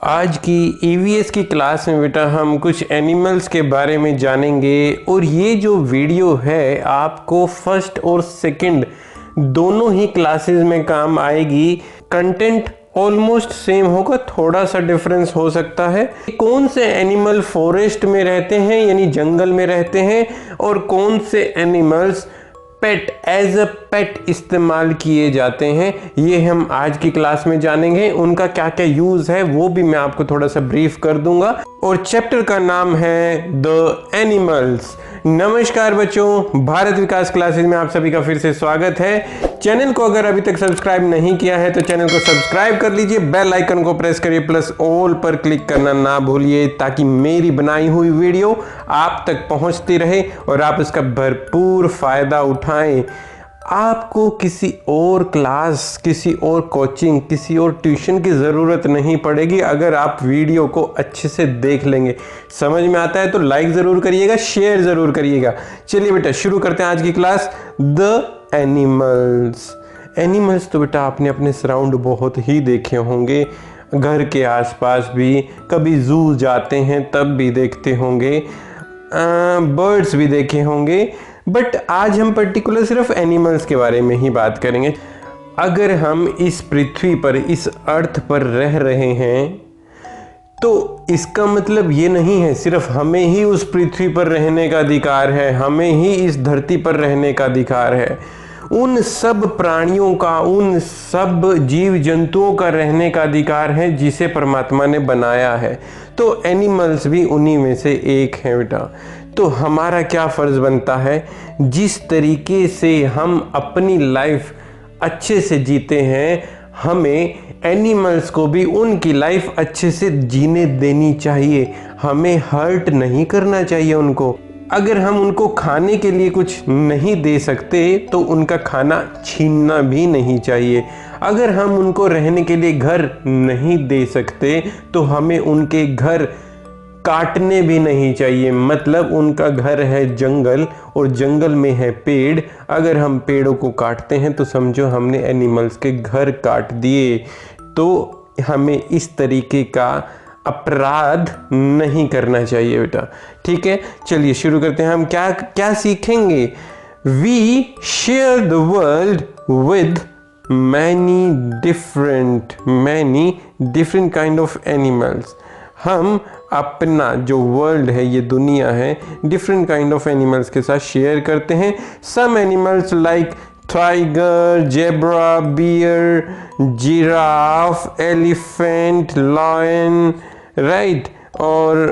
आज की ईवीएस की क्लास में बेटा हम कुछ एनिमल्स के बारे में जानेंगे और ये जो वीडियो है आपको फर्स्ट और सेकंड दोनों ही क्लासेस में काम आएगी। कंटेंट ऑलमोस्ट सेम होगा, थोड़ा सा डिफरेंस हो सकता है। कौन से एनिमल फॉरेस्ट में रहते हैं यानी जंगल में रहते हैं और कौन से एनिमल्स पेट एज अ पेट इस्तेमाल किए जाते हैं, ये हम आज की क्लास में जानेंगे। उनका क्या क्या यूज है वो भी मैं आपको थोड़ा सा ब्रीफ कर दूंगा। और चैप्टर का नाम है द एनिमल्स। नमस्कार बच्चों, भारत विकास क्लासेस में आप सभी का फिर से स्वागत है। चैनल को अगर अभी तक सब्सक्राइब नहीं किया है तो चैनल को सब्सक्राइब कर लीजिए, बेल आइकन को प्रेस करिए, प्लस ऑल पर क्लिक करना ना भूलिए ताकि मेरी बनाई हुई वीडियो आप तक पहुंचती रहे और आप इसका भरपूर फायदा उठाएं। आपको किसी और क्लास, किसी और कोचिंग, किसी और ट्यूशन की ज़रूरत नहीं पड़ेगी अगर आप वीडियो को अच्छे से देख लेंगे। समझ में आता है तो लाइक ज़रूर करिएगा, शेयर ज़रूर करिएगा। चलिए बेटा शुरू करते हैं आज की क्लास। The animals. एनिमल्स तो बेटा आपने अपने सराउंड बहुत ही देखे होंगे, घर के आसपास भी, कभी जू जाते हैं तब भी देखते होंगे, बर्ड्स भी देखे होंगे। बट आज हम पर्टिकुलर सिर्फ एनिमल्स के बारे में ही बात करेंगे। अगर हम इस पृथ्वी पर, इस अर्थ पर रह रहे हैं तो इसका मतलब ये नहीं है सिर्फ हमें ही उस पृथ्वी पर रहने का अधिकार है, हमें ही इस धरती पर रहने का अधिकार है। उन सब प्राणियों का, उन सब जीव जंतुओं का रहने का अधिकार है जिसे परमात्मा ने बनाया है। तो एनिमल्स भी उन्हीं में से एक है बेटा। तो हमारा क्या फ़र्ज़ बनता है, जिस तरीके से हम अपनी लाइफ अच्छे से जीते हैं, हमें एनिमल्स को भी उनकी लाइफ अच्छे से जीने देनी चाहिए। हमें हर्ट नहीं करना चाहिए उनको। अगर हम उनको खाने के लिए कुछ नहीं दे सकते तो उनका खाना छीनना भी नहीं चाहिए। अगर हम उनको रहने के लिए घर नहीं दे सकते तो हमें उनके घर काटने भी नहीं चाहिए। मतलब उनका घर है जंगल और जंगल में है पेड़, अगर हम पेड़ों को काटते हैं तो समझो हमने एनिमल्स के घर काट दिए। तो हमें इस तरीके का अपराध नहीं करना चाहिए बेटा। ठीक है, चलिए शुरू करते हैं। हम क्या क्या सीखेंगे। We share the world with many different kind of animals. हम अपना जो वर्ल्ड है, ये दुनिया है, डिफरेंट काइंड ऑफ एनिमल्स के साथ शेयर करते हैं। Some animals like tiger, zebra, bear, giraffe, elephant, lion, right, और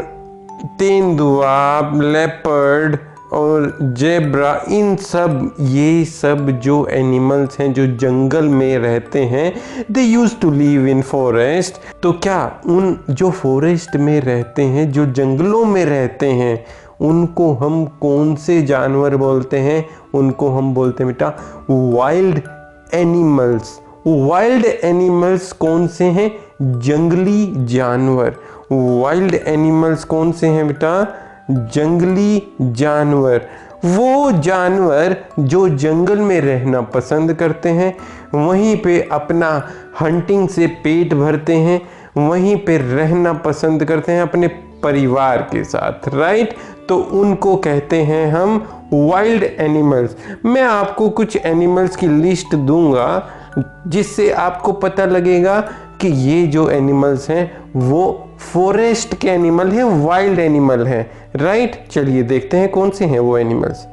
तेंदुआ, लेपर्ड और जेब्रा, इन सब, ये सब जो एनिमल्स हैं जो जंगल में रहते हैं, they use to live in forest. तो क्या उन जो फॉरेस्ट में रहते हैं, जो जंगलों में रहते हैं, उनको हम कौन से जानवर बोलते हैं? उनको हम बोलते हैं बेटा वाइल्ड एनिमल्स। वाइल्ड एनिमल्स कौन से हैं? जंगली जानवर। वाइल्ड एनिमल्स कौन से हैं बेटा? जंगली जानवर। वो जानवर जो जंगल में रहना पसंद करते हैं, वहीं पे अपना हंटिंग से पेट भरते हैं, वहीं पे रहना पसंद करते हैं अपने परिवार के साथ, राइट। तो उनको कहते हैं हम वाइल्ड एनिमल्स। मैं आपको कुछ एनिमल्स की लिस्ट दूंगा जिससे आपको पता लगेगा कि ये जो एनिमल्स हैं वो फॉरेस्ट के एनिमल हैं, वाइल्ड एनिमल हैं, राइट। चलिए देखते हैं कौन से हैं वो एनिमल्स।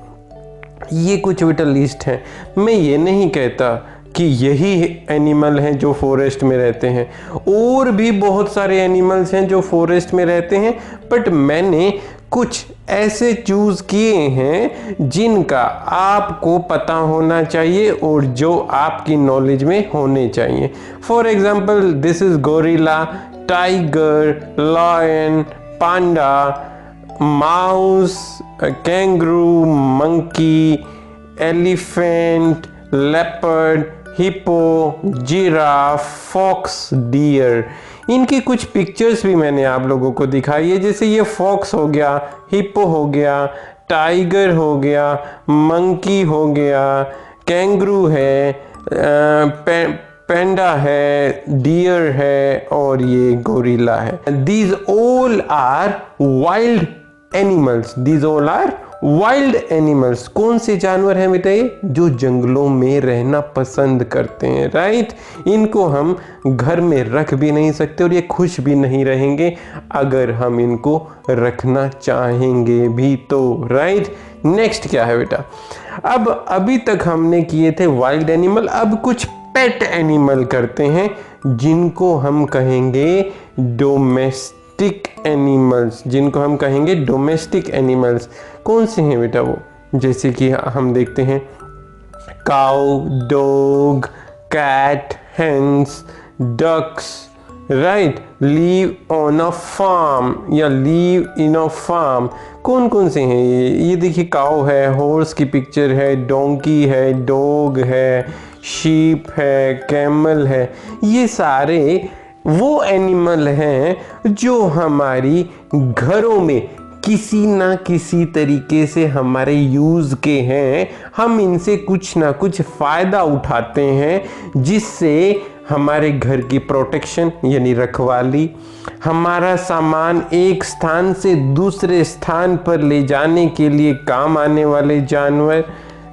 ये कुछ बेटा लिस्ट है। मैं ये नहीं कहता कि यही एनिमल हैं जो फॉरेस्ट में रहते हैं, और भी बहुत सारे एनिमल्स हैं जो फॉरेस्ट में रहते हैं, बट मैंने कुछ ऐसे चूज़ किए हैं जिनका आपको पता होना चाहिए और जो आपकी नॉलेज में होने चाहिए। For example, this is gorilla, tiger, lion, panda, mouse, kangaroo, monkey, elephant, leopard, hippo, giraffe, fox, deer. इनकी कुछ पिक्चर्स भी मैंने आप लोगों को दिखाई है। जैसे ये फॉक्स हो गया, हिप्पो हो गया, टाइगर हो गया, मंकी हो गया, कैंगरू है, पेंडा है, डियर है और ये गोरिल्ला है। These all are wild animals, these all are wild animals. कौन से जानवर हैं बेटा ये? जो जंगलों में रहना पसंद करते हैं, राइट। इनको हम घर में रख भी नहीं सकते और ये खुश भी नहीं रहेंगे अगर हम इनको रखना चाहेंगे भी तो, राइट। नेक्स्ट क्या है बेटा? अब अभी तक हमने किए थे वाइल्ड एनिमल, अब कुछ पेट एनिमल करते हैं जिनको हम कहेंगे डोमेस्टिक एनिमल्स, जिनको हम कहेंगे डोमेस्टिक एनिमल्स। कौन से हैं बेटा वो? जैसे कि हम देखते हैं cow, dog, cat, hens, ducks, right. Live on a farm या लीव इन अ फार्म। कौन कौन से हैं ये देखिए, काउ है, हॉर्स की पिक्चर है, डोंकी है, डॉग है, शीप है, कैमल है। ये सारे वो एनिमल हैं जो हमारी घरों में किसी ना किसी तरीके से हमारे यूज़ के हैं। हम इनसे कुछ ना कुछ फ़ायदा उठाते हैं जिससे हमारे घर की प्रोटेक्शन यानी रखवाली, हमारा सामान एक स्थान से दूसरे स्थान पर ले जाने के लिए काम आने वाले जानवर,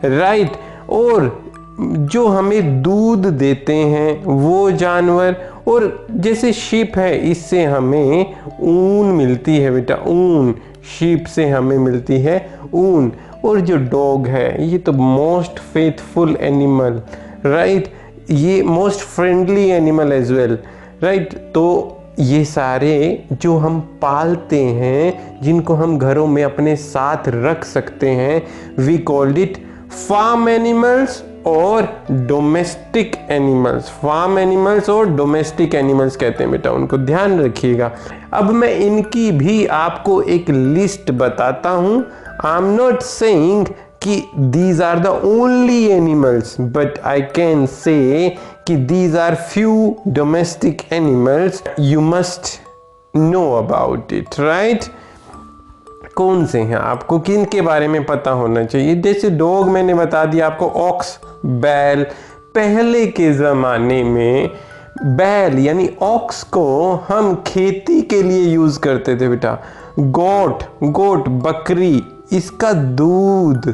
राइट। और जो हमें दूध देते हैं वो जानवर, और जैसे शीप है इससे हमें ऊन मिलती है बेटा, ऊन। शीप से हमें मिलती है ऊन। और जो डॉग है ये तो मोस्ट फेथफुल एनिमल, राइट। ये most friendly animal as well, right. तो ये सारे जो हम पालते हैं, जिनको हम घरों में अपने साथ रख सकते हैं, we called it farm animals और डोमेस्टिक एनिमल्स। फार्म एनिमल्स और डोमेस्टिक एनिमल्स कहते हैं बेटा, उनको ध्यान रखिएगा। अब मैं इनकी भी आपको एक लिस्ट बताता हूं। आई एम नॉट सेइंग कि these are the only animals, but I can say कि these are few domestic animals you must know about it, right. कौन से हैं, आपको किन के बारे में पता होना चाहिए? जैसे डॉग मैंने बता दिया आपको, ऑक्स, बैल। पहले के ज़माने में बैल यानी ऑक्स को हम खेती के लिए यूज़ करते थे बेटा। गोट, बकरी, इसका दूध,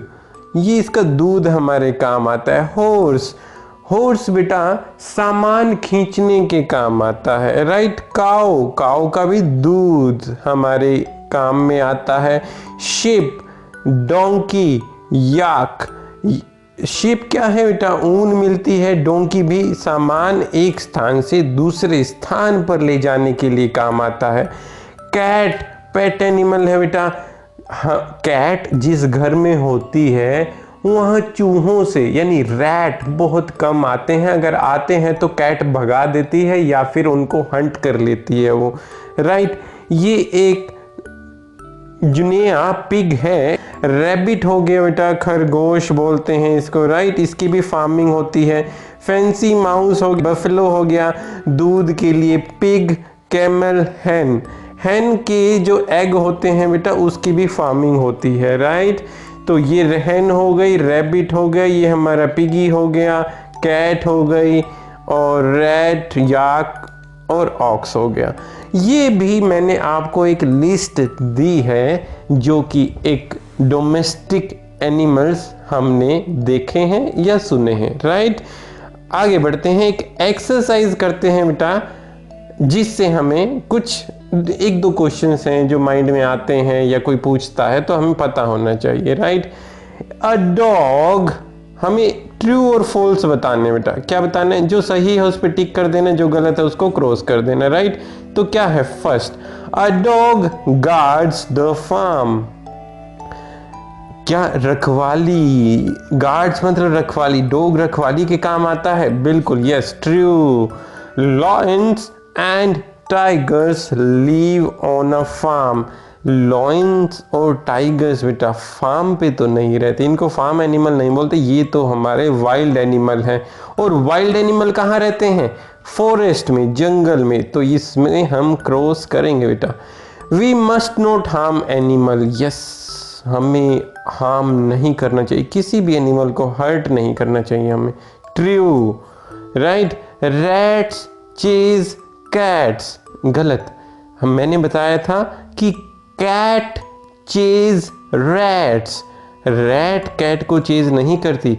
ये इसका दूध हमारे काम आता है। हॉर्स बेटा सामान खींचने के काम आता है, राइट। काऊ का भी दूध हमारे काम में आता है। शिप, डोंकी, याक। शिप क्या है बेटा? ऊन मिलती है। डोंकी भी सामान एक स्थान से दूसरे स्थान पर ले जाने के लिए काम आता है। कैट पेट एनिमल है बेटा। हाँ, कैट जिस घर में होती है वहाँ चूहों से यानी रैट बहुत कम आते हैं। अगर आते हैं तो कैट भगा देती है या फिर उनको हंट कर लेती है वो, राइट। ये एक जुनिया पिग है। रैबिट हो गया बेटा, खरगोश बोलते हैं इसको, राइट। इसकी भी फार्मिंग होती है। फैंसी माउस हो गया, बफेलो हो गया दूध के लिए। पिग, कैमल, हैन के जो एग होते हैं बेटा उसकी भी फार्मिंग होती है, राइट। तो ये हैन हो गई, रैबिट हो गया, ये हमारा पिगी हो गया, कैट हो गई, और रैट, याक और ऑक्स हो गया। ये भी मैंने आपको एक लिस्ट दी है जो कि एक डोमेस्टिक एनिमल्स हमने देखे हैं या सुने हैं, राइट। आगे बढ़ते हैं, एक एक्सरसाइज करते हैं बेटा जिससे हमें कुछ एक दो क्वेश्चंस हैं जो माइंड में आते हैं या कोई पूछता है तो हमें पता होना चाहिए, राइट। अ डॉग, हमें ट्रू और फॉल्स बताने बेटा। क्या बताना है? जो सही है उस पर टिक कर देना, जो गलत है उसको क्रॉस कर देना, राइट। तो क्या है? First, a dog guards the farm. क्या? रखवाली। गार्ड्स मतलब रखवाली, डॉग रखवाली के काम आता है, बिल्कुल, yes, true. Lions and tigers live on a farm. Lions और टाइगर्स बेटा फार्म पे तो नहीं रहते, इनको फार्म एनिमल नहीं बोलते, ये तो हमारे वाइल्ड एनिमल हैं। और वाइल्ड एनिमल कहाँ रहते हैं? फॉरेस्ट में, जंगल में। तो इसमें हम क्रॉस करेंगे बेटा। We must not harm animal, yes, हमें हार्म नहीं करना चाहिए, किसी भी एनिमल को हर्ट नहीं करना चाहिए हमें, true, right. Rats chase cats, गलत। मैंने बताया था कि cat chase rats, rat cat को चेज नहीं करती,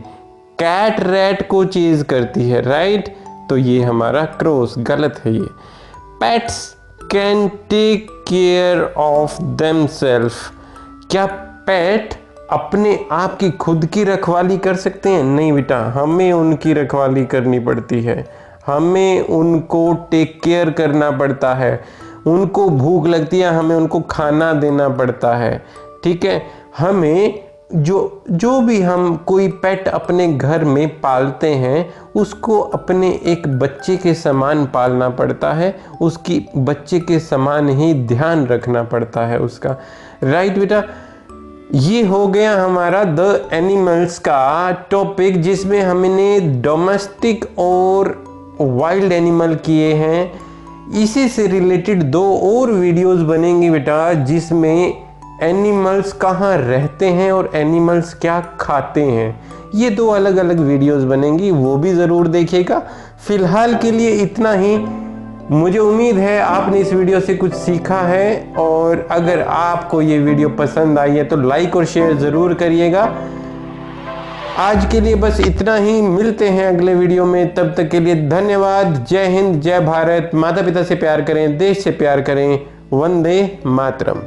कैट रैट को चेज करती है, राइट। तो ये हमारा क्रॉस गलत है ये। Pets can take care of themselves, क्या पेट अपने आप की खुद की रखवाली कर सकते हैं? नहीं बेटा, हमें उनकी रखवाली करनी पड़ती है, हमें उनको टेक केयर करना पड़ता है। उनको भूख लगती है, हमें उनको खाना देना पड़ता है, ठीक है। हमें जो भी हम कोई पेट अपने घर में पालते हैं उसको अपने एक बच्चे के समान पालना पड़ता है, उसकी बच्चे के समान ही ध्यान रखना पड़ता है उसका, राइट बेटा। ये हो गया हमारा द एनिमल्स का टॉपिक, जिसमें हमने डोमेस्टिक और वाइल्ड एनिमल किए हैं। इसी से रिलेटेड 2 और वीडियोस बनेंगी बेटा, जिसमें एनिमल्स कहाँ रहते हैं और एनिमल्स क्या खाते हैं। ये 2 अलग अलग वीडियोस बनेंगी, वो भी ज़रूर देखिएगा। फिलहाल के लिए इतना ही। मुझे उम्मीद है आपने इस वीडियो से कुछ सीखा है, और अगर आपको ये वीडियो पसंद आई है तो लाइक और शेयर ज़रूर करिएगा। आज के लिए बस इतना ही, मिलते हैं अगले वीडियो में। तब तक के लिए धन्यवाद। जय हिंद, जय भारत। माता पिता से प्यार करें, देश से प्यार करें। वंदे मातरम।